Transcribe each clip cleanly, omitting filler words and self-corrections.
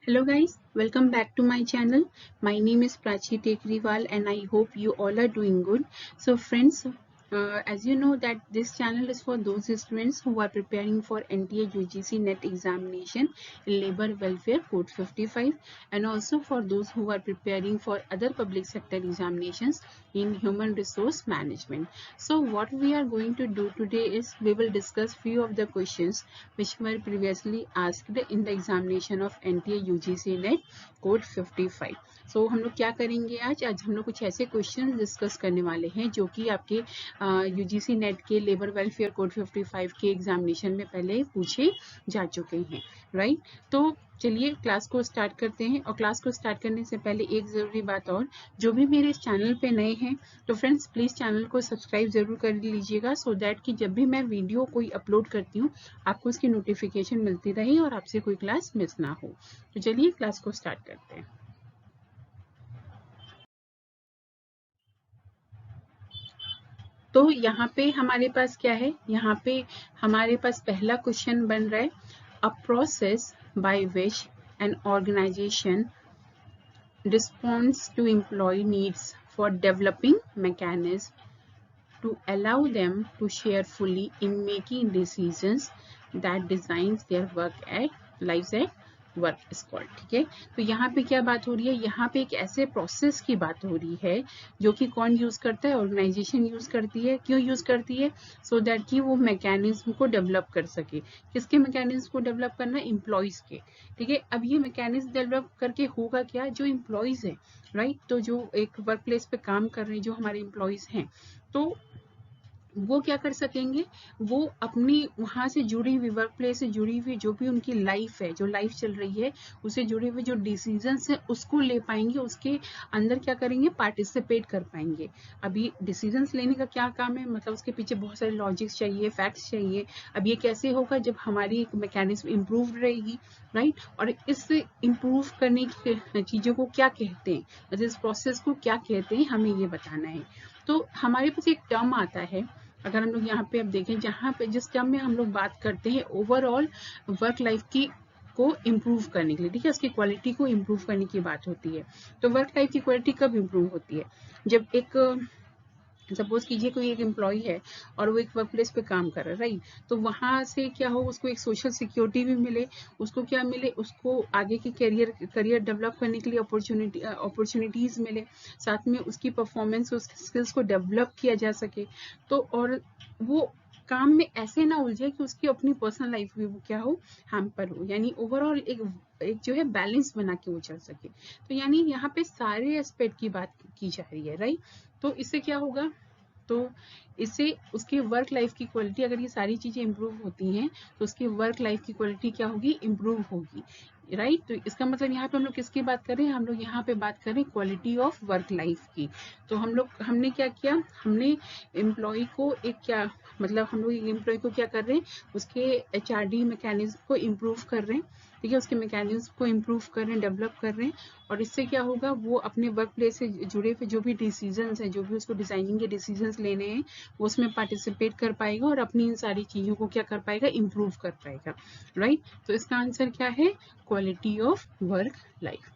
Hello guys, welcome back to my channel. My name is Prachi Tekriwal and I hope you all are doing good. So friends, as you know that this channel is for those students who are preparing for NTA UGC NET examination in Labor Welfare Code 55 and also for those who are preparing for other public sector examinations in Human Resource Management. So what we are going to do today is we will discuss few of the questions which were previously asked in the examination of NTA UGC NET Code 55. So हम लोग क्या करेंगे आज हम लोग कुछ ऐसे question discuss करने वाले हैं जो कि आपके UGC नेट के लेबर वेलफेयर कोड 55 के एग्जामिनेशन में पहले पूछे जा चुके हैं, राइट। तो चलिए क्लास को स्टार्ट करते हैं। और क्लास को स्टार्ट करने से पहले एक ज़रूरी बात और, जो भी मेरे इस चैनल पे नए हैं तो फ्रेंड्स प्लीज़ चैनल को सब्सक्राइब ज़रूर कर लीजिएगा, सो दैट कि जब भी मैं वीडियो कोई अपलोड करती हूँ आपको उसकी नोटिफिकेशन मिलती रहे और आपसे कोई क्लास मिस ना हो। तो चलिए क्लास को स्टार्ट करते हैं। तो यहाँ पे हमारे पास क्या है, यहाँ पे हमारे पास पहला क्वेश्चन बन रहा है, a process by which an organization responds to employee needs for developing mechanisms to allow them to share fully in making decisions that designs their work at lives at work scroll. ठीक है, तो यहाँ पे क्या बात हो रही है, यहाँ पे एक ऐसे प्रोसेस की बात हो रही है जो कि कौन यूज करता है, ऑर्गेनाइजेशन यूज करती है। क्यों यूज करती है? सो दैट कि वो मैकेनिज्म को डेवलप कर सके। किसके मैकेनिज्म को डेवलप करना? एम्प्लॉयज के। ठीक है, अब ये मैकेनिज्म डेवलप करके होगा क्या, जो एम्प्लॉयज है, राइट, तो जो एक वर्क प्लेस पे काम कर रहे हैं जो हमारे एम्प्लॉयज हैं, तो वो क्या कर सकेंगे, वो अपनी वहाँ से जुड़ी हुई वर्क प्लेस से जुड़ी हुई जो भी उनकी लाइफ है, जो लाइफ चल रही है उससे जुड़े हुए जो डिसीजंस है उसको ले पाएंगे, उसके अंदर क्या करेंगे, पार्टिसिपेट कर पाएंगे। अभी डिसीजंस लेने का क्या काम है, मतलब उसके पीछे बहुत सारे लॉजिक्स चाहिए, फैक्ट्स चाहिए। अब ये कैसे होगा, जब हमारी एक मैकेनिज्म इम्प्रूव रहेगी, राइट। और इस इम्प्रूव करने की चीज़ों को क्या कहते हैं, मतलब इस प्रोसेस को क्या कहते हैं, हमें ये बताना है। तो हमारे पास एक टर्म आता है, अगर हम लोग यहाँ पे अब देखें, जहाँ पे जिस टर्म में हम लोग बात करते हैं ओवरऑल वर्क लाइफ की को इम्प्रूव करने के लिए, ठीक है, उसकी क्वालिटी को इम्प्रूव करने की बात होती है। तो वर्क लाइफ की क्वालिटी कब इम्प्रूव होती है? जब एक सपोज कीजिए कोई एक एम्प्लॉय है और वो एक वर्क प्लेस पे काम कर रहा है, राइट, तो वहाँ से क्या हो, उसको एक सोशल सिक्योरिटी भी मिले, उसको क्या मिले, उसको आगे की करियर डेवलप करने के लिए अपॉर्चुनिटीज मिले, साथ में उसकी परफॉर्मेंस, उसकी स्किल्स को डेवलप किया जा सके। तो और वो काम में ऐसे ना उलझे कि उसकी अपनी पर्सनल लाइफ भी वो क्या हो, हैम्पर हो, यानी ओवरऑल एक जो है बैलेंस बना के वो चल सके। तो यानी यहाँ पे सारे एस्पेक्ट की बात की जा रही है, राइट। तो इससे क्या होगा, तो इससे उसकी वर्क लाइफ की क्वालिटी, अगर ये सारी चीजें इंप्रूव होती हैं तो उसकी वर्क लाइफ की क्वालिटी क्या होगी, इंप्रूव होगी, राइट। तो इसका मतलब यहाँ पे हम लोग किसकी बात कर रहे हैं, हम लोग यहाँ पे बात कर रहे हैं क्वालिटी ऑफ वर्क लाइफ की। तो हमने क्या किया, हमने एम्प्लॉय को एक क्या मतलब हम लोग एम्प्लॉय को क्या कर रहे हैं, उसके HRD मैकेनिज्म को इम्प्रूव कर रहे हैं, ठीक है, उसके मैकेनिज्म को इम्प्रूव कर रहे हैं, डेवलप कर रहे हैं। और इससे क्या होगा, वो अपने वर्क प्लेस से जुड़े हुए जो भी डिसीजंस हैं, जो भी उसको डिजाइनिंग के डिसीजंस लेने हैं, वो उसमें पार्टिसिपेट कर पाएगा और अपनी इन सारी चीज़ों को क्या कर पाएगा, इम्प्रूव कर पाएगा, राइट। तो इसका आंसर क्या है, quality of work life,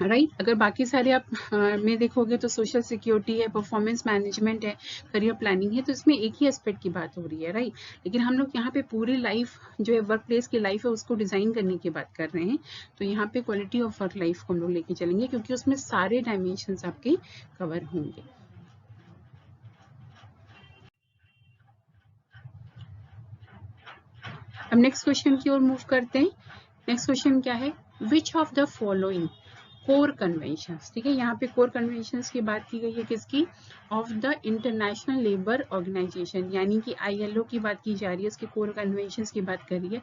right. अगर बाकी सारे आप में देखोगे तो सोशल सिक्योरिटी है, परफॉर्मेंस मैनेजमेंट है, करियर प्लानिंग है, तो इसमें एक ही एस्पेक्ट की बात हो रही है, राइट। लेकिन हम लोग यहाँ पे पूरी लाइफ जो है वर्क प्लेस की लाइफ है उसको डिजाइन करने की बात कर रहे हैं। तो यहाँ पे क्वालिटी ऑफ वर्क लाइफ को हम लोग लेके चलेंगे क्योंकि उसमें सारे डायमेंशंस आपके कवर होंगे। अब नेक्स्ट क्वेश्चन की ओर मूव करते हैं। नेक्स्ट क्वेश्चन क्या है, विच of the following core conventions, ठीक है, यहाँ पे कोर कन्वेंशंस की बात की गई है, किसकी, of the International Labour Organization, यानी कि ILO की बात की जा रही है, उसके कोर कन्वेंशंस की बात करी है,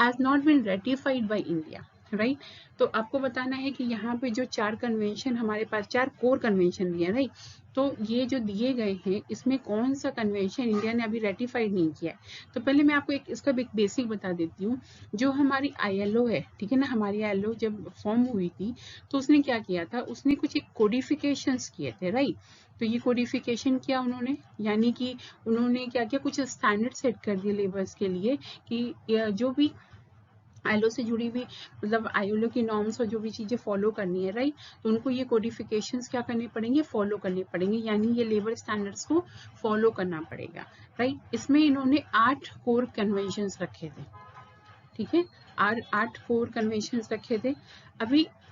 has not been ratified by India, right. तो आपको बताना है कि यहाँ पे जो 4 कन्वेंशन हमारे पास, 4 कोर कन्वेंशन दिए, राइट। तो ये जो दिए गए हैं इसमें कौन सा कन्वेंशन इंडिया ने अभी रेटिफाइड नहीं किया है। तो पहले मैं आपको इसका एक बेसिक बता देती हूँ। जो हमारी ILO है, ठीक है ना, हमारी ILO जब फॉर्म हुई थी तो उसने क्या किया था, उसने कुछ एक कोडिफिकेशंस किए थे, राइट। तो ये कोडिफिकेशन किया उन्होंने, यानी कि उन्होंने क्या किया, कुछ स्टैंडर्ड सेट कर दिए लेबर्स के लिए कि जो भी आईएलओ से जुड़ी हुई मतलब आईएलओ की नॉर्म्स और जो भी चीजें फॉलो करनी है, राइट, तो उनको ये कोडिफिकेशंस क्या करने पड़ेंगे, फॉलो करने पड़ेंगे, यानी ये लेबर स्टैंडर्ड्स को फॉलो करना पड़ेगा, राइट। इसमें इन्होंने 8 कोर कन्वेंशंस रखे थे, ठीक है, 8 कोर कन्वेंशंस रखे थे।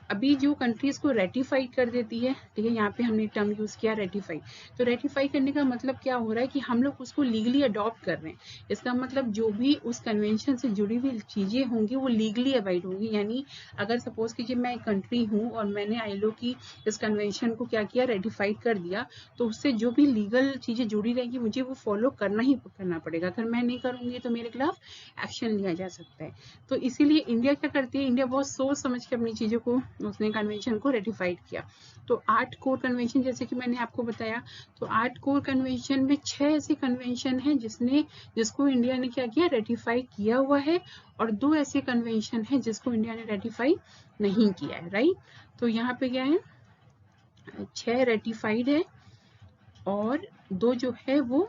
अभी जो कंट्रीज को रेटिफाई कर देती है, ठीक है, यहाँ पे हमने टर्म यूज किया रेटिफाई, तो रेटिफाई करने का मतलब क्या हो रहा है कि हम लोग उसको लीगली अडॉप्ट कर रहे हैं। इसका मतलब जो भी उस कन्वेंशन से जुड़ी हुई चीजें होंगी वो लीगली अबाइड होंगी, यानी अगर सपोज कीजिए मैं एक कंट्री हूँ और मैंने आईएलओ की इस कन्वेंशन को क्या किया, रेटिफाइड कर दिया, तो उससे जो भी लीगल चीजें जुड़ी रहेंगी मुझे वो फॉलो करना ही करना पड़ेगा। अगर मैं नहीं करूंगी तो मेरे खिलाफ एक्शन लिया जा सकता है। तो इसीलिए इंडिया क्या करती है, इंडिया बहुत सोच समझ के अपनी चीजों को, उसने कन्वेंशन को रेटिफाइड किया। तो 8 कोर कन्वेंशन जैसे कि मैंने आपको बताया, तो 8 कोर कन्वेंशन में 6 ऐसे कन्वेंशन हैं जिसको इंडिया ने क्या किया, रेटिफाई किया हुआ है, और 2 ऐसे कन्वेंशन हैं जिसको इंडिया ने रेटिफाई नहीं किया है, राइट। तो यहाँ पे क्या है, 6 रेटिफाइड है और 2 जो है वो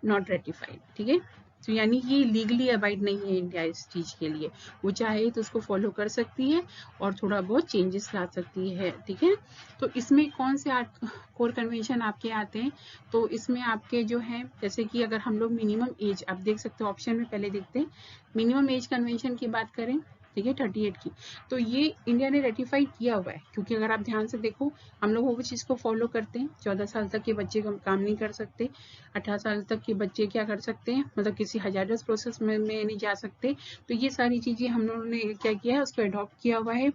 नॉट रेटिफाइड, ठीक है। तो यानी ये लीगली अबाइड नहीं है इंडिया इस चीज के लिए, वो चाहे तो उसको फॉलो कर सकती है और थोड़ा बहुत चेंजेस ला सकती है, ठीक है। तो इसमें कौन से 8 कोर कन्वेंशन आपके आते हैं, तो इसमें आपके जो है, जैसे कि अगर हम लोग मिनिमम एज, आप देख सकते हो ऑप्शन में पहले देखते हैं, मिनिमम एज कन्वेंशन की बात करें, ठीक है, 38 की, तो ये इंडिया ने रेटिफाई किया हुआ है, क्योंकि अगर आप ध्यान से देखो हम लोग वो चीज को फॉलो करते हैं, 14 साल तक के बच्चे काम नहीं कर सकते, 18 साल तक के बच्चे क्या कर सकते हैं, मतलब किसी हजारस प्रोसेस में नहीं जा सकते। तो ये सारी चीजें हम लोगों ने क्या किया है, उसको अडॉप्ट किया हुआ है।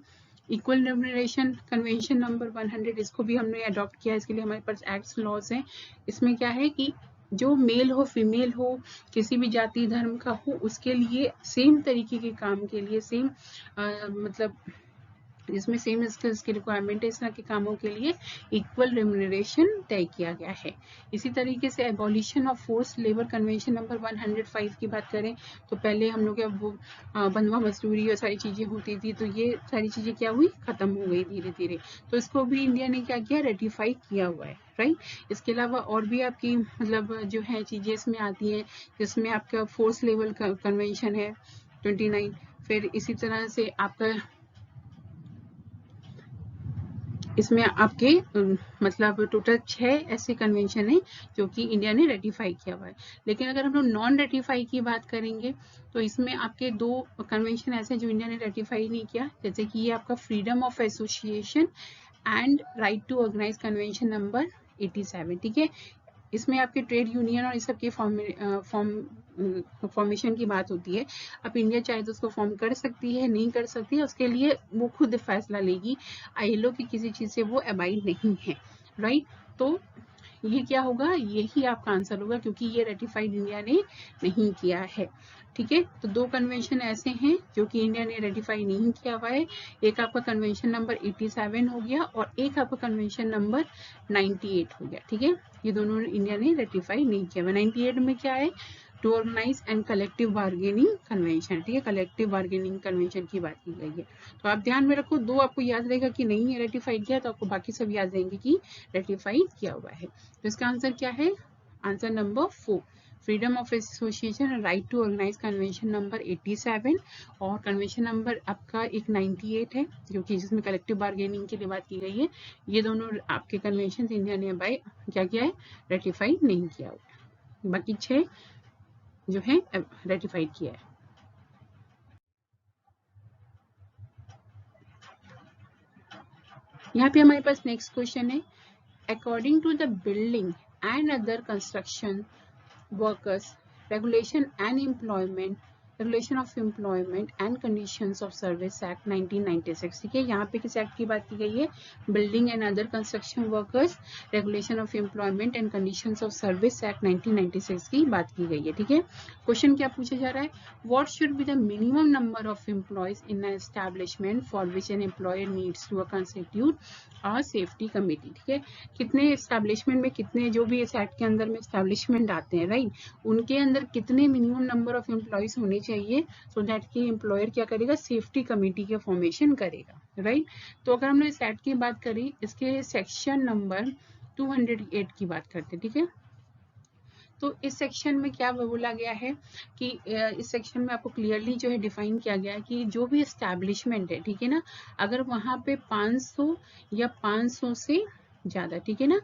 इक्वल रेम्यूनरेशन कन्वेंशन नंबर 100, इसको भी हमने अडॉप्ट किया, इसके लिए हमारे पास एक्ट्स लॉज हैं। इसमें क्या है कि जो मेल हो फीमेल हो, किसी भी जाति धर्म का हो, उसके लिए सेम तरीके के काम के लिए सेम मतलब जिसमें सेम स्किल्स की रिक्वायरमेंट है, इस तरह के कामों के लिए इक्वल रेम्यूनरेशन तय किया गया है। इसी तरीके से abolition of forced labour convention number 105 की बात करें, तो पहले हम लोग वो बंधुआ मजदूरी और सारी चीजें होती थी, तो ये सारी चीजें क्या हुई, खत्म हो गई धीरे धीरे, तो इसको भी इंडिया ने क्या किया, रेटिफाई किया हुआ है, राइट। इसके अलावा और भी आपकी मतलब जो है चीजें इसमें आती हैं, जिसमें आपका फोर्स लेवल कन्वेंशन है 29, फिर इसी तरह से आपका इसमें आपके मतलब टोटल 6 ऐसे कन्वेंशन है जो कि इंडिया ने रेटिफाई किया हुआ है। लेकिन अगर हम लोग नॉन रेटिफाई की बात करेंगे, तो इसमें आपके 2 कन्वेंशन ऐसे जो इंडिया ने रेटिफाई नहीं किया, जैसे कि ये आपका freedom of association and right to organize convention number 87, ठीक है। इसमें आपके ट्रेड यूनियन और इस सब के फॉर्मेशन की बात होती है। अब इंडिया चाहे तो उसको फॉर्म कर सकती है, नहीं कर सकती है, उसके लिए वो खुद फैसला लेगी, आईएलओ की किसी चीज से वो अबाइड नहीं है, राइट। तो ये क्या होगा, यही आपका आंसर होगा, क्योंकि ये रेटिफाइड इंडिया ने नहीं किया है, ठीक है। तो 2 कन्वेंशन ऐसे हैं जो कि इंडिया ने रेटिफाई नहीं किया हुआ है, एक आपका कन्वेंशन नंबर 87 हो गया और एक आपका कन्वेंशन नंबर 98 हो गया, ठीक है। ये दोनों इंडिया ने रेटिफाई नहीं किया हुआ। 98 में क्या है, to organize and collective bargaining convention, ठीक है, कलेक्टिव बार्गेनिंग कन्वेंशन की बात की गई है। तो आप ध्यान में रखो, 2 आपको याद रहेगा कि नहीं है रेटिफाइड किया, तो आपको बाकी सब याद रहेंगे कि रेटिफाइड किया हुआ है। तो इसका आंसर क्या है, answer number 4, freedom of association and right to organize convention number 87 और कन्वेंशन नंबर आपका एक 98 है, जो कि जिसमें कलेक्टिव बार्गेनिंग के लिए बात की गई है। ये दोनों आपके कन्वेंशन इंडिया ने बाय क्या किया है, रेटिफाइड नहीं किया हुआ, बाकी 6 जो है रेटिफाइड किया है। यहाँ पे हमारे पास नेक्स्ट क्वेश्चन है, according to the building and other construction workers regulation and employment regulation of employment and conditions of service act 1996, ठीक है। यहाँ पे किस एक्ट की बात की गई है, building and other construction workers regulation of employment and conditions of service act 1996 की बात की गई है, ठीक है। क्वेश्चन क्या पूछा जा रहा है, what should be the minimum number of employees in an establishment for which an employer needs to constitute a safety committee, ठीक है। कितने एस्टैब्लिशमेंट में, कितने जो भी इस एक्ट के अंदर में एस्टैब्लिशमेंट आते हैं, राइट, उनके अंदर कितने मिनिमम नंबर ऑफ एम्प्लॉयज होने चाहिए, सो दैट कि एम्प्लॉयर क्या करेगा, सेफ्टी कमेटी का फॉर्मेशन करेगा, राइट। तो अगर हमने इस एक्ट की बात करी, इसके सेक्शन नंबर 208 की बात करते हैं, ठीक है। तो इस सेक्शन में क्या बोला गया है कि इस सेक्शन में आपको क्लियरली जो है डिफाइन किया गया है कि जो भी एस्टैब्लिशमेंट है, ठीक है ना, अगर वहाँ पे 500 या 500 से ज़्यादा, ठीक है ना,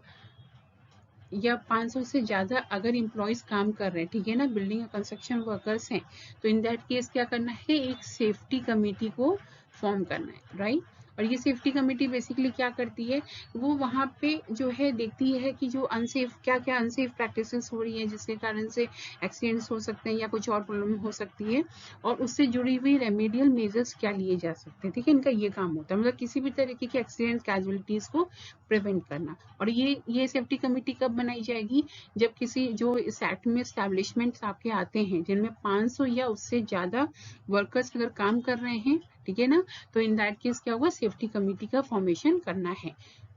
या 500 से ज़्यादा अगर इम्प्लॉयज काम कर रहे हैं, ठीक है ना, बिल्डिंग या कंस्ट्रक्शन वर्कर्स हैं, तो इन दैट केस क्या करना है, एक सेफ्टी कमेटी को फॉर्म करना है, राइट। और ये सेफ्टी कमेटी बेसिकली क्या करती है, वो वहाँ पे जो है देखती है कि जो अनसेफ क्या क्या अनसेफ प्रैक्टिसेस हो रही हैं जिसके कारण से एक्सीडेंट्स हो सकते हैं या कुछ और प्रॉब्लम हो सकती है, और उससे जुड़ी हुई रेमेडियल मेजर्स क्या लिए जा सकते हैं, ठीक है। इनका ये काम होता है, मतलब किसी भी तरीके के एक्सीडेंट कैजुअलिटीज को प्रिवेंट करना। और ये सेफ्टी कमेटी कब बनाई जाएगी, जब किसी जो इस एक्ट में एस्टैब्लिशमेंट्स आपके आते हैं जिनमें 500 या उससे ज़्यादा वर्कर्स अगर काम कर रहे हैं, ठीक है ना, तो इन दैट केस क्या होगा, सेफ्टी कमेटी का फॉर्मेशन करना है,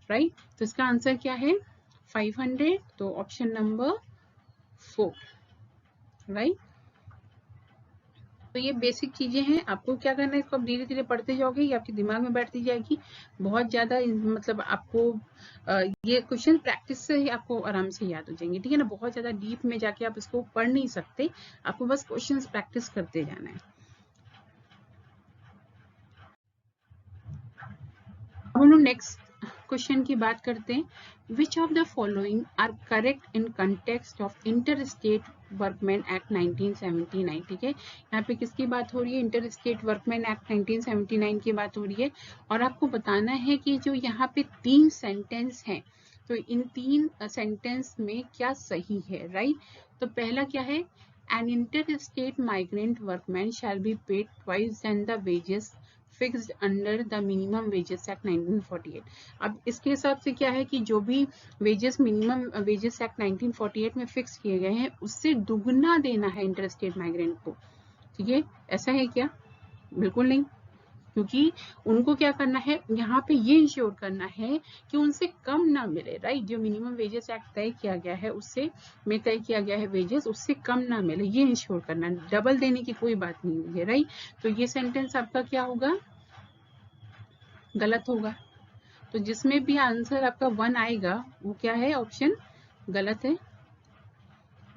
राइट। तो इसका आंसर क्या है, 500, तो ऑप्शन नंबर 4, राइट। तो ये बेसिक चीजें हैं, आपको क्या करना है, इसको आप धीरे धीरे पढ़ते जाओगे, ये आपके दिमाग में बैठती जाएगी। बहुत ज्यादा मतलब आपको ये क्वेश्चन प्रैक्टिस से ही आपको आराम से याद हो जाएंगे, ठीक है ना। बहुत ज्यादा डीप में जाके आप इसको पढ़ नहीं सकते, आपको बस क्वेश्चंस प्रैक्टिस करते जाना है। अब हम लोग नेक्स्ट क्वेश्चन की बात करते हैं, which of the following are correct in context of inter state workman act 1979, ठीक है। यहाँ पे किसकी बात हो रही है, इंटर स्टेट वर्कमैन एक्ट 1979 की बात हो रही है, और आपको बताना है कि जो यहाँ पे 3 सेंटेंस हैं, तो इन 3 सेंटेंस में क्या सही है, राइट। तो पहला क्या है, an inter state migrant workman shall be paid twice than the wages fixed under the minimum wages act 1948। अब इसके हिसाब से क्या है कि जो भी वेजेस मिनिमम वेजेस एक्ट 1948 में फिक्स किए गए हैं उससे दुगना देना है इंटर स्टेट माइग्रेंट को, ठीक है। ऐसा है क्या, बिल्कुल नहीं, क्योंकि उनको क्या करना है, यहाँ पे ये इंश्योर करना है कि उनसे कम ना मिले, राइट। जो मिनिमम वेजेस एक्ट तय किया गया है उससे में तय किया गया है वेजेस, उससे कम ना मिले, ये इंश्योर करना, डबल देने की कोई बात नहीं हुई है, राइट। तो ये सेंटेंस आपका क्या होगा, गलत होगा। तो जिसमें भी आंसर आपका 1 आएगा वो क्या है, ऑप्शन गलत है,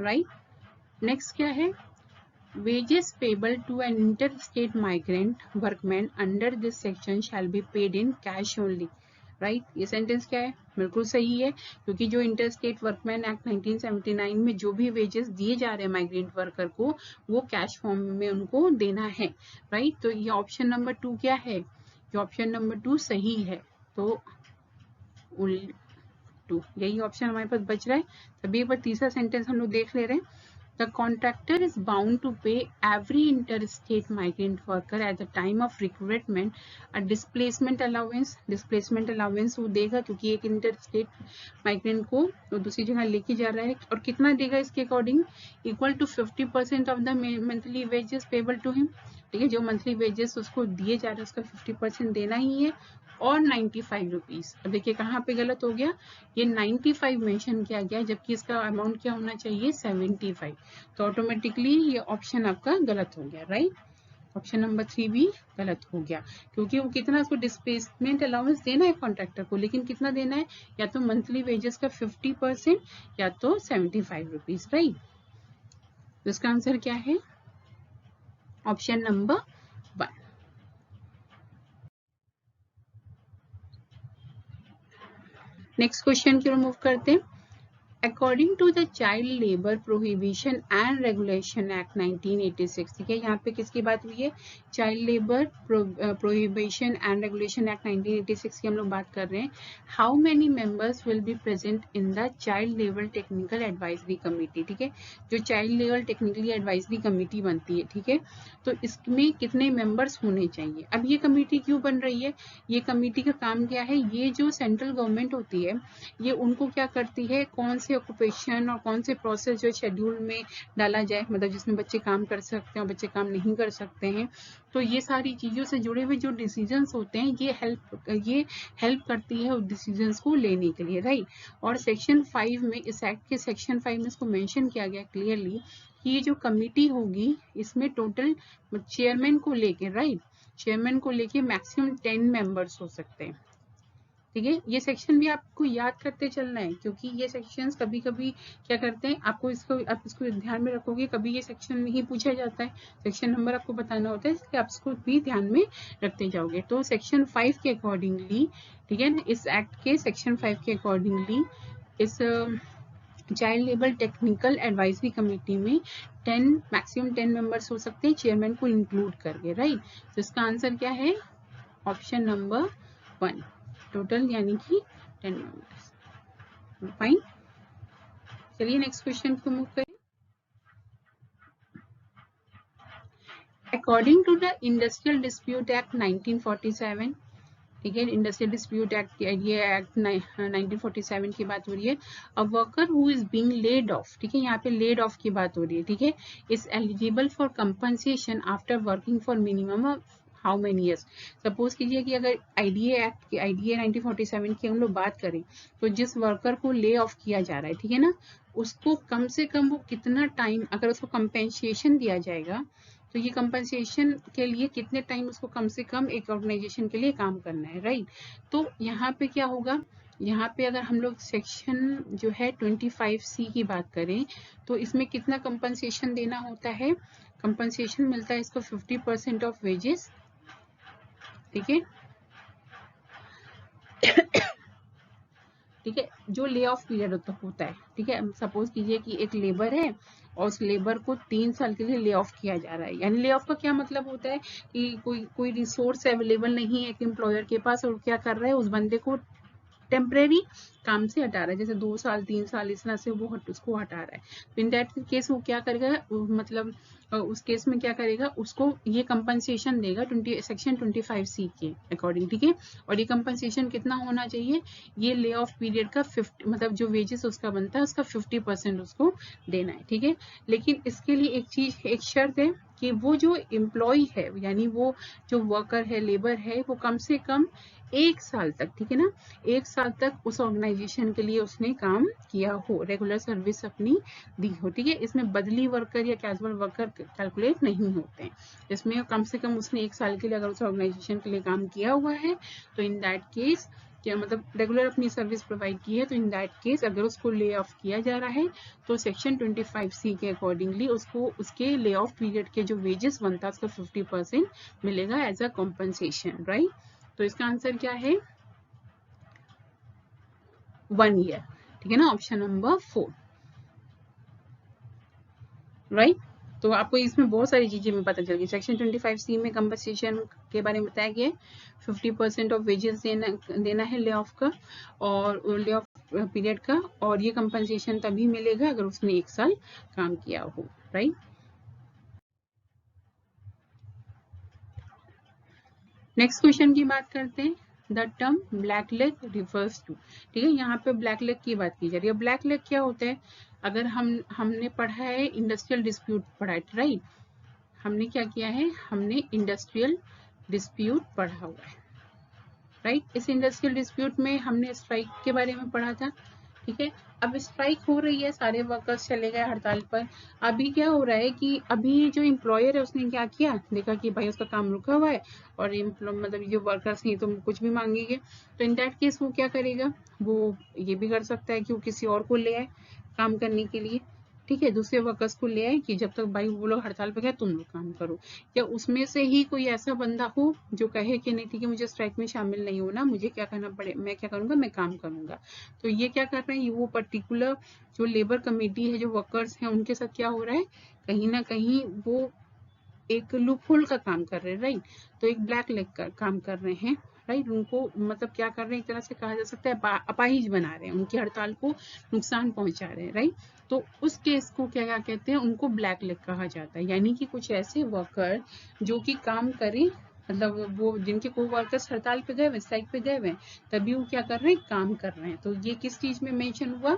राइट। नेक्स्ट क्या है, wages payable to an interstate migrant workman under this section shall be paid in cash only, right. ये सेंटेंस क्या है, बिल्कुल सही है, क्योंकि जो इंटरस्टेट वर्कमैन एक्ट 1979 में जो भी वेजेस दिए जा रहे हैं माइग्रेंट वर्कर को, वो कैश फॉर्म में उनको देना है, राइट। तो ये ऑप्शन नंबर 2 क्या है, ये ऑप्शन नंबर 2 सही है। तो 2 यही ऑप्शन हमारे पास बच रहा है। तभी एक बार तीसरा सेंटेंस हम लोग देख ले रहे हैं, the contractor is bound to pay every interstate migrant worker at the time of recruitment a displacement allowance। displacement allowance वो देगा क्योंकि एक interstate migrant को वो दूसरी जगह लेके जा रहा है, और कितना देगा इसके according, equal to 50% of the monthly wages payable to him, ठीक है। जो मंथली वेजेस उसको दिए जा रहे हैं उसका 50% देना ही है, और 95 रुपीज। अब देखिए कहाँ पे गलत हो गया, ये 95 मेंशन किया गया जबकि इसका अमाउंट क्या होना चाहिए, 75। तो ऑटोमेटिकली ये ऑप्शन आपका गलत हो गया, राइट। ऑप्शन नंबर 3 भी गलत हो गया, क्योंकि वो कितना उसको डिस्प्लेसमेंट अलाउंस देना है कॉन्ट्रैक्टर को, लेकिन कितना देना है, या तो मंथली वेजेस का 50% या तो 75 रुपीज, राइट। तो इसका आंसर क्या है, ऑप्शन नंबर 1। नेक्स्ट क्वेश्चन की ओर मूव करते हैं, according to the child labour prohibition and regulation act 1986, ठीक है। यहाँ पे किसकी बात हुई है, child labour prohibition and regulation act 1986 की हम लोग बात कर रहे हैं। How many members will be present in the child labour technical advisory committee, ठीक है। जो child labour technically advisory committee बनती है, ठीक है, तो इसमें कितने मेंबर्स होने चाहिए। अब ये कमेटी क्यों बन रही है, ये कमेटी का काम क्या है, ये जो सेंट्रल गवर्नमेंट होती है ये उनको क्या करती है, कौन से ऑक्यूपेशन और कौन से प्रोसेस जो शेड्यूल में डाला जाए, मतलब जिसमें बच्चे काम कर सकते हैं और बच्चे काम नहीं कर सकते हैं, तो ये सारी चीजों से जुड़े हुए जो डिसीजंस होते हैं ये हेल्प करती है उस डिसीजंस को लेने के लिए, राइट। और सेक्शन 5 में, इस एक्ट के सेक्शन 5 में इसको मेंशन किया गया क्लियरली कि ये जो कमेटी होगी इसमें टोटल चेयरमैन को लेके, राइट, चेयरमैन को लेके मैक्सिमम 10 मेंबर्स हो सकते हैं, ठीक है, ये सेक्शन भी आपको याद करते चलना है, क्योंकि ये सेक्शंस कभी कभी क्या करते हैं, आप इसको ध्यान में रखोगे, कभी ये सेक्शन नहीं पूछा जाता है, सेक्शन नंबर आपको बताना होता है, इसलिए आप इसको भी ध्यान में रखते जाओगे। तो सेक्शन 5 के अकॉर्डिंगली, ठीक है, इस एक्ट के सेक्शन 5 के अकॉर्डिंगली इस child labour technical advisory committee में 10 मैक्सिमम 10 मेंबर्स हो सकते हैं, चेयरमैन को इंक्लूड करके, राइट। तो इसका आंसर क्या है, ऑप्शन नंबर 1, टोटल यानी कि 10 मेंबर्स। फाइन, चलिए नेक्स्ट क्वेश्चन को मूव करें। According to the industrial dispute act 1947, ठीक है, इंडस्ट्रियल डिस्प्यूट एक्ट, ये एक्ट 1947 की बात हो रही है। A worker who is being laid off, ठीक है, यहाँ पे लेड ऑफ की बात हो रही है, ठीक है, is eligible for compensation after working for minimum of how many years. Suppose कीजिए कि अगर आईडीए एक्ट की, आईडीए 1947 की हम लोग बात करें, तो जिस वर्कर को ले ऑफ किया जा रहा है, ठीक है ना, उसको कम से कम वो कितना टाइम, अगर उसको कंपेंसेशन दिया जाएगा, तो ये कंपनसेशन के लिए कितने टाइम उसको कम से कम एक ऑर्गेनाइजेशन के लिए काम करना है, राइट। तो यहाँ पे क्या होगा, यहाँ पे अगर हम लोग सेक्शन जो है 25C की बात करें, तो इसमें कितना कंपनसेशन देना होता है, कंपनसेशन मिलता है इसको 50% ऑफ वेजेस, ठीक है, ठीक है, जो ले ऑफ पीरियड होता है, ठीक है, सपोज कीजिए कि एक लेबर है और उस लेबर को 3 साल के लिए ले ऑफ किया जा रहा है, यानी ले ऑफ का क्या मतलब होता है कि कोई रिसोर्स अवेलेबल नहीं है एक एम्प्लॉयर के पास, और क्या कर रहा है, उस बंदे को टेम्परेरी काम से हटा रहा है, जैसे 2 साल 3 साल इस तरह से वो उसको हटा रहा है। तो इन दैट केस वो क्या करेगा, मतलब उस केस में क्या करेगा, उसको ये कंपनसेशन देगा सेक्शन 25C के अकॉर्डिंग, ठीक है। और ये कंपनसेशन कितना होना चाहिए, ये ले ऑफ पीरियड का 50, मतलब जो वेजेस उसका बनता है उसका 50% उसको देना है, ठीक है। लेकिन इसके लिए एक चीज, एक शर्त है कि वो जो एम्प्लॉय है, यानी वो जो वर्कर है, लेबर है, वो कम से कम 1 साल तक, ठीक है ना, 1 साल तक उस ऑर्गेनाइजेशन के लिए उसने काम किया हो, रेगुलर सर्विस अपनी दी हो, ठीक है। इसमें बदली वर्कर या कैजुअल वर्कर कैलकुलेट नहीं होते हैं, इसमें कम से कम उसने 1 साल के लिए अगर उस ऑर्गेनाइजेशन के लिए काम किया हुआ है, तो इन दैट केस क्या मतलब रेगुलर अपनी सर्विस प्रोवाइड की है, तो इन दैट केस अगर उसको ले ऑफ किया जा रहा है, तो सेक्शन 25C के अकॉर्डिंगली उसको उसके ले ऑफ पीरियड के जो वेजेस बनता है उसका 50% मिलेगा एज अ कॉम्पनसेशन, राइट। तो इसका आंसर क्या है, 1 ईयर, ठीक है ना, ऑप्शन नंबर 4, राइट। तो आपको इसमें बहुत सारी चीजें में पता चल गई। सेक्शन 25C में कंपनसेशन के बारे में बताया गया, 50% ऑफ वेजेस देना है ले ऑफ का, और ले ऑफ पीरियड का, और ये कंपनसेशन तभी मिलेगा अगर उसने 1 साल काम किया हो, राइट। नेक्स्ट क्वेश्चन की बात करते हैं। The term blackleg refers to, ठीक है, यहाँ पे ब्लैक लेग की बात की जा रही है। ब्लैक लेग क्या होता है, अगर हमने पढ़ा है इंडस्ट्रियल डिस्प्यूट पढ़ा है, राइट, हमने क्या किया है, हमने इंडस्ट्रियल डिस्प्यूट पढ़ा हुआ है, राइट। इस इंडस्ट्रियल डिस्प्यूट में हमने स्ट्राइक के बारे में पढ़ा था, ठीक है। अब स्ट्राइक हो रही है, सारे वर्कर्स चले गए हड़ताल पर। अभी क्या हो रहा है कि अभी जो एम्प्लॉयर है उसने क्या किया, देखा कि भाई उसका काम रुका हुआ है और मतलब जो वर्कर्स नहीं तो कुछ भी मांगेंगे, तो इन दैट केस वो क्या करेगा, वो ये भी कर सकता है कि वो किसी और को ले आए काम करने के लिए, ठीक है, दूसरे वर्कर्स को ले आए कि जब तक भाई वो लोग हड़ताल पे गए तुम लोग काम करो, या उसमें से ही कोई ऐसा बंदा हो जो कहे कि नहीं ठीक है मुझे स्ट्राइक में शामिल नहीं होना, मुझे क्या करना पड़े, मैं क्या करूंगा, मैं काम करूंगा। तो ये क्या कर रहे हैं, वो पर्टिकुलर जो लेबर कमेटी है, जो वर्कर्स हैं, उनके साथ क्या हो रहा है, कहीं ना कहीं वो एक लूप होल का काम कर रहे हैं, राइट। तो एक ब्लैक लेग का काम कर रहे हैं, राइट। उनको मतलब क्या कर रहे हैं, एक तरह से कहा जा सकता है अपाहिज बना रहे हैं, उनकी हड़ताल को नुकसान पहुंचा रहे हैं, राइट। तो उस केस को क्या क्या कहते हैं, उनको ब्लैक लेग कहा जाता है, यानी कि कुछ ऐसे वर्कर जो कि काम करें, मतलब वो जिनके को वर्कर्स हड़ताल पे गए हुए, स्ट्राइक पे गए हुए, तभी वो क्या कर रहे हैं, काम कर रहे हैं। तो ये किस चीज में मेंशन हुआ,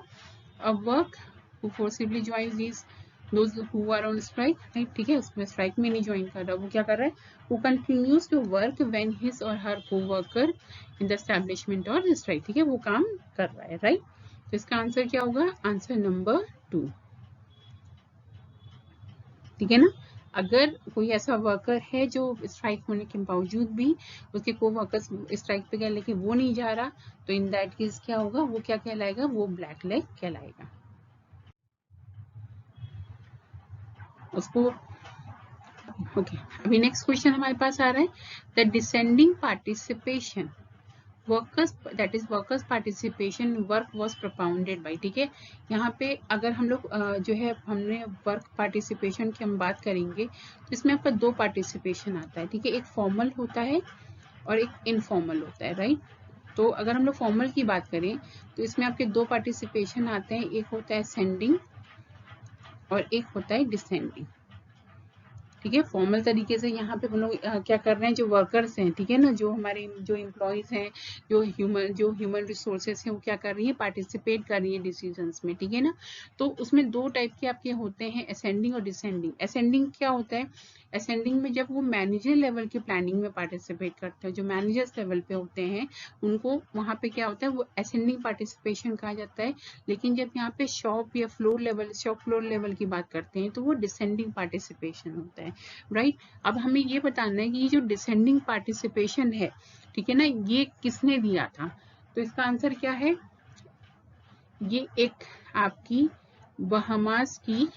a work who forcibly join these those who are on strike, right, ठीक है, उसमें स्ट्राइक में नहीं ज्वाइन कर रहा, वो क्या कर रहा है, who continues to work when his or her co-worker in the establishment or strike, ठीक है, वो काम कर रहा है, राइट। तो इसका आंसर क्या होगा, आंसर नंबर 2, ठीक है ना। अगर कोई ऐसा वर्कर है जो स्ट्राइक होने के बावजूद भी उसके को वर्कर्स स्ट्राइक पे गए लेकिन वो नहीं जा रहा, तो इन दैट केस क्या होगा, वो क्या कहलाएगा, वो ब्लैक लेग कहलाएगा उसको। ओके, अभी नेक्स्ट क्वेश्चन हमारे पास आ रहा है, the descending participation workers, that is workers participation work was propounded by, ठीक है। यहाँ पे अगर हम लोग जो है हमने वर्क पार्टिसिपेशन की हम बात करेंगे तो इसमें आपका दो पार्टिसिपेशन आता है, ठीक है। एक फॉर्मल होता है और एक इनफॉर्मल होता है, राइट। तो अगर हम लोग फॉर्मल की बात करें तो इसमें आपके दो पार्टिसिपेशन आते हैं, एक होता है सेंडिंग और एक होता है डिसेंडिंग, ठीक है। फॉर्मल तरीके से यहाँ पे हम लोग क्या कर रहे हैं, जो वर्कर्स हैं, ठीक है ना, जो हमारे जो एम्प्लॉयज हैं, जो ह्यूमन रिसोर्सेज हैं, वो क्या कर रही है, पार्टिसिपेट कर रही है डिसीजंस में, ठीक है ना। तो उसमें दो टाइप के आपके होते हैं, असेंडिंग और डिसेंडिंग। असेंडिंग क्या होता है, असेंडिंग में जब वो मैनेजर लेवल की प्लानिंग में पार्टिसिपेट करते हैं, जो मैनेजर्स लेवल पे होते हैं उनको वहाँ पे क्या होता है, वो असेंडिंग पार्टिसिपेशन कहा जाता है। लेकिन जब यहाँ पे शॉप या फ्लोर लेवल की बात करते हैं तो वो डिसेंडिंग पार्टिसिपेशन होता है, राइट। अब हमें ये बताना है कि ये जो डिसेंडिंग पार्टिसिपेशन है, ठीक है ना, ये किसने दिया था, तो इसका आंसर क्या है, ये एक आपकी बहामास की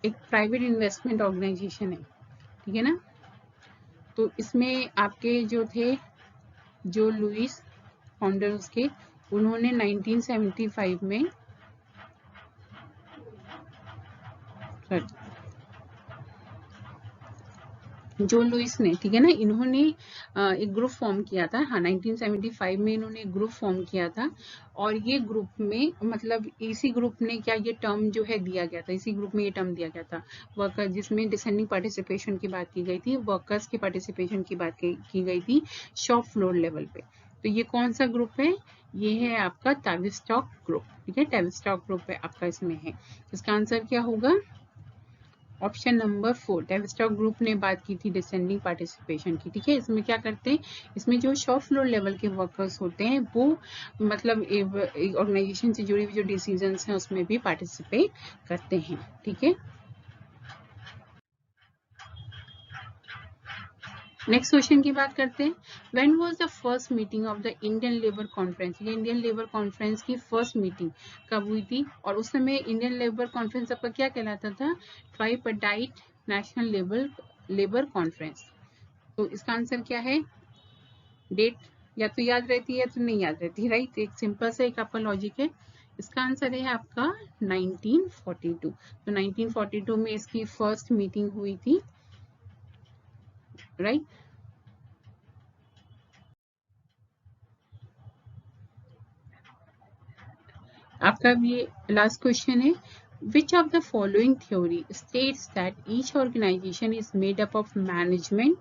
एक प्राइवेट इन्वेस्टमेंट ऑर्गेनाइजेशन है, ठीक है ना। तो इसमें आपके जो थे जो लुइस फाउंडर उसके, उन्होंने 1975 में जो लुइस ने, ठीक है ना, इन्होंने एक ग्रुप फॉर्म किया था, हाँ 1975 में इन्होंने एक ग्रुप फॉर्म किया था। और ये ग्रुप में मतलब इसी ग्रुप ने क्या ये टर्म जो है दिया गया था, इसी ग्रुप में ये टर्म दिया गया था वर्कर, जिसमें डिसेंडिंग पार्टिसिपेशन की बात की गई थी, वर्कर्स की पार्टिसिपेशन की बात की गई थी शॉप फ्लोर लेवल पे। तो ये कौन सा ग्रुप है, ये है आपका ताविस्टॉक ग्रुप, ठीक है, ताविस्टॉक ग्रुप है आपका इसमें है। इसका आंसर क्या होगा, ऑप्शन नंबर 4, ताविस्टॉक ग्रुप ने बात की थी डिसेंडिंग पार्टिसिपेशन की, ठीक है। इसमें क्या करते हैं, इसमें जो शॉप फ्लोर लेवल के वर्कर्स होते हैं वो मतलब ऑर्गेनाइजेशन से जुड़ी हुई जो डिसीजंस हैं उसमें भी पार्टिसिपेट करते हैं, ठीक है। नेक्स्ट क्वेश्चन की बात करते हैं, when was the first meeting of the Indian labour conference, ये इंडियन लेबर कॉन्फ्रेंस की फर्स्ट मीटिंग कब हुई थी, और उस समय इंडियन लेबर कॉन्फ्रेंस आपका क्या कहलाता था, ट्राइपार्टाइट नेशनल लेबर कॉन्फ्रेंस। तो इसका आंसर क्या है, डेट या तो याद रहती है या तो नहीं याद रहती, राइट। एक सिंपल सा एक आपका लॉजिक है, इसका आंसर है आपका 1942। तो 1942 में इसकी फर्स्ट मीटिंग हुई थी, राइट। आपका ये लास्ट क्वेश्चन है, which of the following theory states that each organization is made up of management,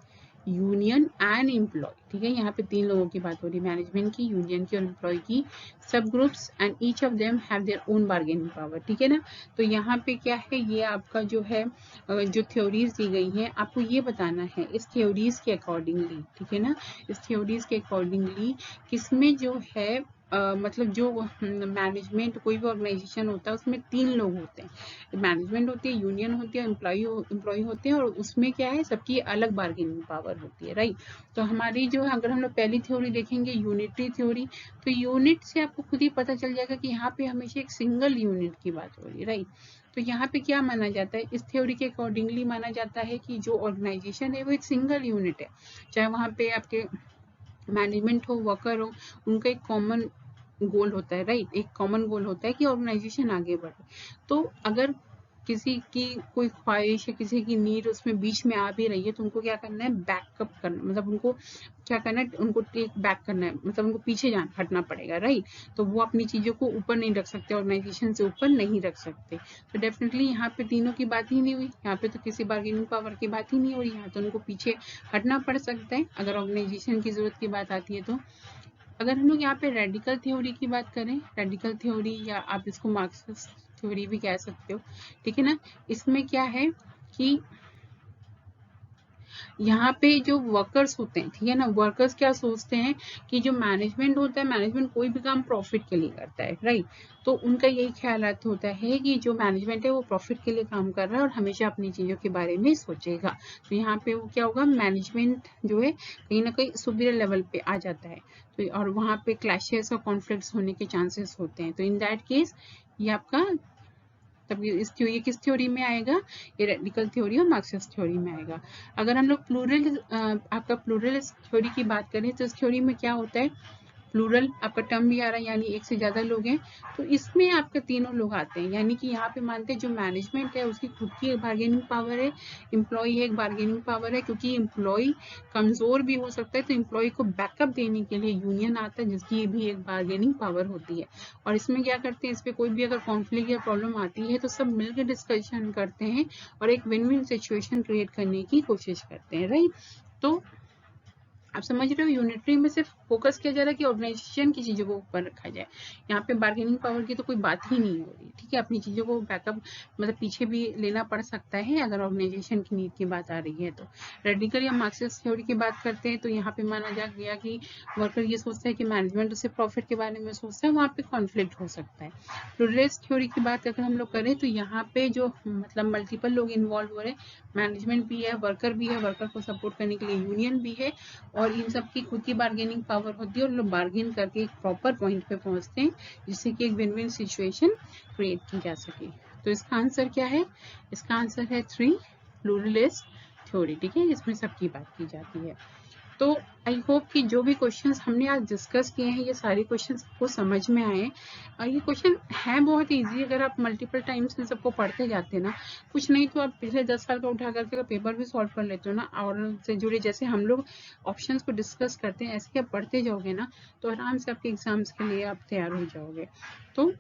union and employee, ठीक है। यहाँ पे तीन लोगों की बात हो रही है, मैनेजमेंट की, यूनियन की और एम्प्लॉय की, सब groups and each of them have their own bargaining power, ठीक है ना। तो यहाँ पे क्या है, ये आपका जो है जो थ्योरीज दी गई हैं आपको ये बताना है इस थ्योरीज के अकॉर्डिंगली, ठीक है ना, इस थ्योरीज के अकॉर्डिंगली किसमें जो है मतलब जो मैनेजमेंट कोई भी ऑर्गेनाइजेशन होता है उसमें तीन लोग होते हैं, मैनेजमेंट होती है, यूनियन होती है, एम्प्लॉय होते हैं, और उसमें क्या है सबकी अलग बार्गेनिंग पावर होती है, राइट। तो हमारी जो अगर हम लोग पहली थ्योरी देखेंगे यूनिटरी थ्योरी, तो यूनिट से आपको खुद ही पता चल जाएगा कि यहाँ पे हमेशा एक सिंगल यूनिट की बात हो रही है, राइट। तो यहाँ पे क्या माना जाता है, इस थ्योरी के अकॉर्डिंगली माना जाता है कि जो ऑर्गेनाइजेशन है वो एक सिंगल यूनिट है, चाहे वहाँ पे आपके मैनेजमेंट हो, वर्कर हो, उनका एक कॉमन गोल होता है, राइट। एक कॉमन गोल होता है कि ऑर्गेनाइजेशन आगे बढ़े। तो अगर किसी की कोई ख्वाहिश या किसी की नीड उसमें बीच में आ भी रही है तो उनको क्या करना है, बैकअप करना, मतलब उनको क्या करना है, उनको टेक बैक करना है, मतलब उनको पीछे हटना पड़ेगा, राइट। तो वो अपनी चीजों को ऊपर नहीं रख सकते, ऑर्गेनाइजेशन से ऊपर नहीं रख सकते। तो डेफिनेटली यहाँ पे तीनों की बात ही नहीं हुई, यहाँ पे तो किसी बार्गेनिंग पावर की बात ही नहीं हो रही, यहाँ तो उनको पीछे हटना पड़ सकता है अगर ऑर्गेनाइजेशन की जरूरत की बात आती है। तो अगर हम लोग यहाँ पे रेडिकल थ्योरी की बात करें, रेडिकल थ्योरी या आप इसको मार्क्सिस्ट थ्योरी भी कह सकते हो, ठीक है ना। इसमें क्या है कि यहाँ पे जो वर्कर्स होते हैं, ठीक है ना, वर्कर्स क्या सोचते हैं कि जो मैनेजमेंट होता है, मैनेजमेंट कोई भी काम प्रॉफिट के लिए करता है, राइट। तो उनका यही ख्याल होता है कि जो मैनेजमेंट है वो प्रॉफिट के लिए काम कर रहा है और हमेशा अपनी चीज़ों के बारे में सोचेगा। तो यहाँ पे वो क्या होगा, मैनेजमेंट जो है कहीं ना कहीं सुपीरियर लेवल पे आ जाता है, तो और वहाँ पे क्लैशेस और कॉन्फ्लिक्ट्स होने के चांसेस होते हैं। तो इन दैट केस ये आपका तब इस थ्योरी किस थ्योरी में आएगा, ये रेडिकल थ्योरी और मार्क्सिस्ट थ्योरी में आएगा। अगर हम लोग प्लूरल आपका प्लूरलिस्ट थ्योरी की बात करें तो इस थ्योरी में क्या होता है, प्लूरल आपका टर्म भी आ रहा है, यानी एक से ज़्यादा लोग हैं, तो इसमें आपके तीनों लोग आते हैं। यानी कि यहाँ पे मानते हैं जो मैनेजमेंट है उसकी खुद की एक बार्गेनिंग पावर है, एम्प्लॉय एक बार्गेनिंग पावर है, क्योंकि एम्प्लॉय कमज़ोर भी हो सकता है, तो एम्प्लॉय को बैकअप देने के लिए यूनियन आता है, जिसकी भी एक बार्गेनिंग पावर होती है। और इसमें क्या करते हैं, इस पर कोई भी अगर कॉन्फ्लिक्ट या प्रॉब्लम आती है तो सब मिलकर डिस्कशन करते हैं और एक विन विन सिचुएशन क्रिएट करने की कोशिश करते हैं, राइट। तो आप समझ रहे हो, यूनिटरी में सिर्फ फोकस किया जा रहा है कि ऑर्गेनाइजेशन की चीज़ों को ऊपर रखा जाए। यहाँ पे बार्गेनिंग पावर की तो कोई बात ही नहीं हो रही, ठीक है। अपनी चीज़ों को बैकअप मतलब पीछे भी लेना पड़ सकता है अगर ऑर्गेनाइजेशन की नीड की बात आ रही है। तो रेडिकल या मार्क्सिस्ट थ्योरी की बात करते हैं तो यहाँ पे माना जा गया कि वर्कर ये सोचता है कि मैनेजमेंट उसे प्रॉफिट के बारे में सोचता है, वहाँ पे कॉन्फ्लिक्ट हो सकता है। प्लूरलिस्ट थ्योरी की बात अगर हम लोग करें तो यहाँ पे जो मतलब मल्टीपल लोग इन्वॉल्व हो रहे हैं, मैनेजमेंट भी है, वर्कर भी है, वर्कर को सपोर्ट करने के लिए यूनियन भी है, और इन सब की खुद की बार्गेनिंग पावर होती है और लोग बार्गेन करके एक प्रॉपर पॉइंट पे पहुंचते हैं जिससे कि एक विन विन सिचुएशन क्रिएट की जा सके। तो इसका आंसर क्या है, इसका आंसर है 3 प्लूरलिस्ट थ्योरी, ठीक है, इसमें सबकी बात की जाती है। तो आई होप कि जो भी क्वेश्चंस हमने आज डिस्कस किए हैं ये सारे क्वेश्चंस आपको समझ में आए। और ये क्वेश्चन है बहुत इजी, अगर आप मल्टीपल टाइम्स इन सबको पढ़ते जाते ना, कुछ नहीं तो आप पिछले 10 साल का उठा करके पेपर भी सॉल्व कर लेते हो ना, और उनसे जुड़े जैसे हम लोग ऑप्शंस को डिस्कस करते हैं ऐसे आप पढ़ते जाओगे ना, तो आराम से आपके एग्जाम्स के लिए आप तैयार हो जाओगे। तो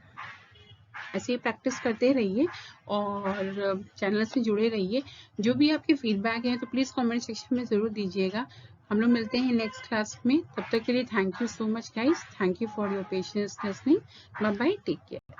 ऐसे ही प्रैक्टिस करते रहिए और चैनल से जुड़े रहिए। जो भी आपके फीडबैक है तो प्लीज़ कमेंट सेक्शन में ज़रूर दीजिएगा। हम लोग मिलते हैं नेक्स्ट क्लास में, तब तक के लिए thank you so much guys, thank you for your patience listening, bye bye, take care.